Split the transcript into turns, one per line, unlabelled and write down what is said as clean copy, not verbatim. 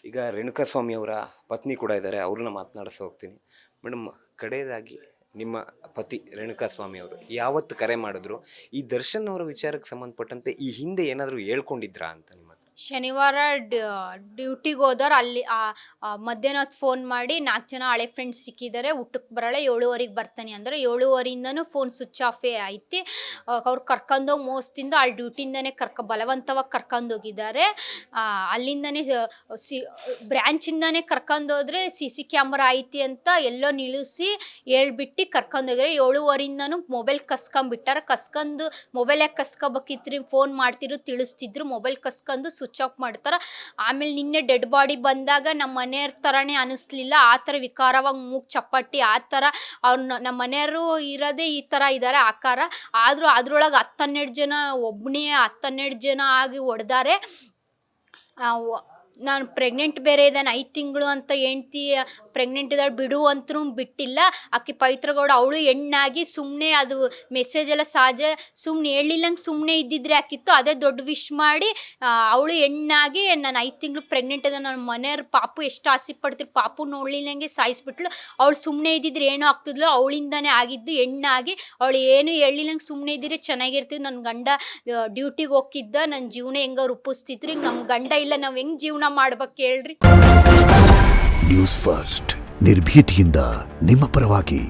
ಈಗ ರೇಣುಕಾಸ್ವಾಮಿ ಅವರ ಪತ್ನಿ ಕೂಡ ಇದ್ದಾರೆ, ಅವ್ರನ್ನ ಮಾತನಾಡಿಸ ಹೋಗ್ತೀನಿ. ಮೇಡಮ್, ಕಡೆಯದಾಗಿ ನಿಮ್ಮ ಪತಿ ರೇಣುಕಾಸ್ವಾಮಿ ಅವರು ಯಾವತ್ತು ಕರೆ ಮಾಡಿದ್ರು, ಈ ದರ್ಶನ್ ಅವರ ವಿಚಾರಕ್ಕೆ ಸಂಬಂಧಪಟ್ಟಂತೆ ಈ ಹಿಂದೆ ಏನಾದರೂ ಹೇಳ್ಕೊಂಡಿದ್ರಾ ಅಂತ ನಿಮ್ಮ ಹತ್ರ?
ಶನಿವಾರ ಡ್ಯೂಟಿಗೆ ಹೋದವ್ರು ಅಲ್ಲಿ ಮಧ್ಯಾಹ್ನ ಹೊತ್ತು ಫೋನ್ ಮಾಡಿ 4 ಜನ ಹಳೆ ಫ್ರೆಂಡ್ಸ್ ಸಿಕ್ಕಿದ್ದಾರೆ, ಊಟಕ್ಕೆ ಬರೋಳೆ 7:15 ಬರ್ತಾನೆ ಅಂದರೆ 7:15 ಫೋನ್ ಸ್ವಿಚ್ ಆಫೇ ಐತಿ. ಅವ್ರು ಕರ್ಕೊಂಡೋಗಿ ಮೋಸದಿಂದ ಅಲ್ಲಿ ಡ್ಯೂಟಿಯಿಂದನೇ ಬಲವಂತವಾಗಿ ಕರ್ಕೊಂಡೋಗಿದ್ದಾರೆ. ಅಲ್ಲಿಂದನೇ ಬ್ರ್ಯಾಂಚಿಂದನೇ ಕರ್ಕೊಂಡೋದ್ರೆ CC ಕ್ಯಾಮ್ರಾ ಐತಿ ಅಂತ ಎಲ್ಲೋ ನಿಲ್ಲಿಸಿ ಹೇಳ್ಬಿಟ್ಟು ಕರ್ಕೊಂಡೋಗಿದ್ರೆ 7:15 ಮೊಬೈಲ್ ಕಸ್ಕೊಂಡ್ಬಿಟ್ಟಾರೆ. ಕಸ್ಕೊಂಡು ಮೊಬೈಲ್ ಯಾಕೆ ಕಸ್ಕೊಬೇಕಿತ್ರಿ, ಫೋನ್ ಮಾಡ್ತಿದ್ರು ತಿಳಿಸ್ತಿದ್ರು, ಮೊಬೈಲ್ ಕಸ್ಕೊಂಡು ಸ್ವಿಚ್ ಆಫ್ ಮಾಡ್ತಾರೆ. ಆಮೇಲೆ ನಿನ್ನೆ ಡೆಡ್ ಬಾಡಿ ಬಂದಾಗ ನಮ್ಮ ಮನೆಯವ್ರ ಥರನೇ ಅನಿಸ್ಲಿಲ್ಲ, ಆ ಥರ ವಿಕಾರವಾಗಿ ಮೂಗು ಚಪ್ಪಟ್ಟಿ ಆ ಥರ ನಮ್ಮ ಮನೆಯವರು ಇರೋದೇ ಈ ಥರ ಇದ್ದಾರೆ ಆಕಾರ. ಆದರೂ ಅದ್ರೊಳಗೆ 10-12 ಜನ ಒಬ್ಬನೇ 10-12 ಜನ ಆಗಿ ಹೊಡೆದಾರೆ. ನಾನು ಪ್ರೆಗ್ನೆಂಟ್ ಬೇರೆ ಇದ್ದಾನೆ, 5 ತಿಂಗಳು ಅಂತ ಹೆಂಡ್ತಿ ಪ್ರೆಗ್ನೆಂಟ್ ಇದ್ದಾಳೆ, ಬಿಡು ಅಂತರೂ ಬಿಟ್ಟಿಲ್ಲ. ಆಕೆ ಪವಿತ್ರಗೌಡ ಅವಳು ಹೆಣ್ಣಾಗಿ ಸುಮ್ಮನೆ ಅದು ಮೆಸೇಜ್ ಎಲ್ಲ ಸಹಜ, ಸುಮ್ಮನೆ ಹೇಳಿಲ್ಲಂಗೆ ಸುಮ್ಮನೆ ಇದ್ದಿದ್ರೆ ಆಕಿತ್ತು. ಅದೇ ದೊಡ್ಡ ವಿಶ್ ಮಾಡಿ ಅವಳು ಹೆಣ್ಣಾಗಿ ನಾನು 5 ತಿಂಗಳು ಪ್ರೆಗ್ನೆಂಟ್ ಇದೆ, ನನ್ನ ಮನೆಯವ್ರ ಪಾಪು ಎಷ್ಟು ಆಸೆ ಪಡ್ತಿರು, ಪಾಪು ನೋಡ್ಲಿಲ್ಲಂಗೆ ಸಾಯಿಸ್ಬಿಟ್ಲು. ಅವಳು ಸುಮ್ಮನೆ ಇದ್ದಿದ್ರೆ ಏನೂ ಆಗ್ತಿದ್ಲು, ಅವಳಿಂದನೇ ಆಗಿದ್ದು. ಹೆಣ್ಣಾಗಿ ಅವಳು ಏನು ಹೇಳಿಲ್ಲಂಗೆ ಸುಮ್ಮನೆ ಇದ್ದಿದ್ರೆ ಚೆನ್ನಾಗಿರ್ತೀವಿ. ನನ್ನ ಗಂಡ ಡ್ಯೂಟಿಗೆ ಹೋಗಿದ್ದ, ನನ್ನ ಜೀವನ ಹೆಂಗ ರೂಪಿಸ್ತಿದ್ರು. ಈಗ ನಮ್ಮ ಗಂಡ ಇಲ್ಲ, ನಾವು ಹೆಂಗೆ ಜೀವನ ಮಾಡ್ಬೇಕು ಹೇಳ್ರಿ.
ನ್ಯೂಸ್ ಫಸ್ಟ್, ನಿರ್ಭೀತಿಯಿಂದ ನಿಮ್ಮ ಪರವಾಗಿ.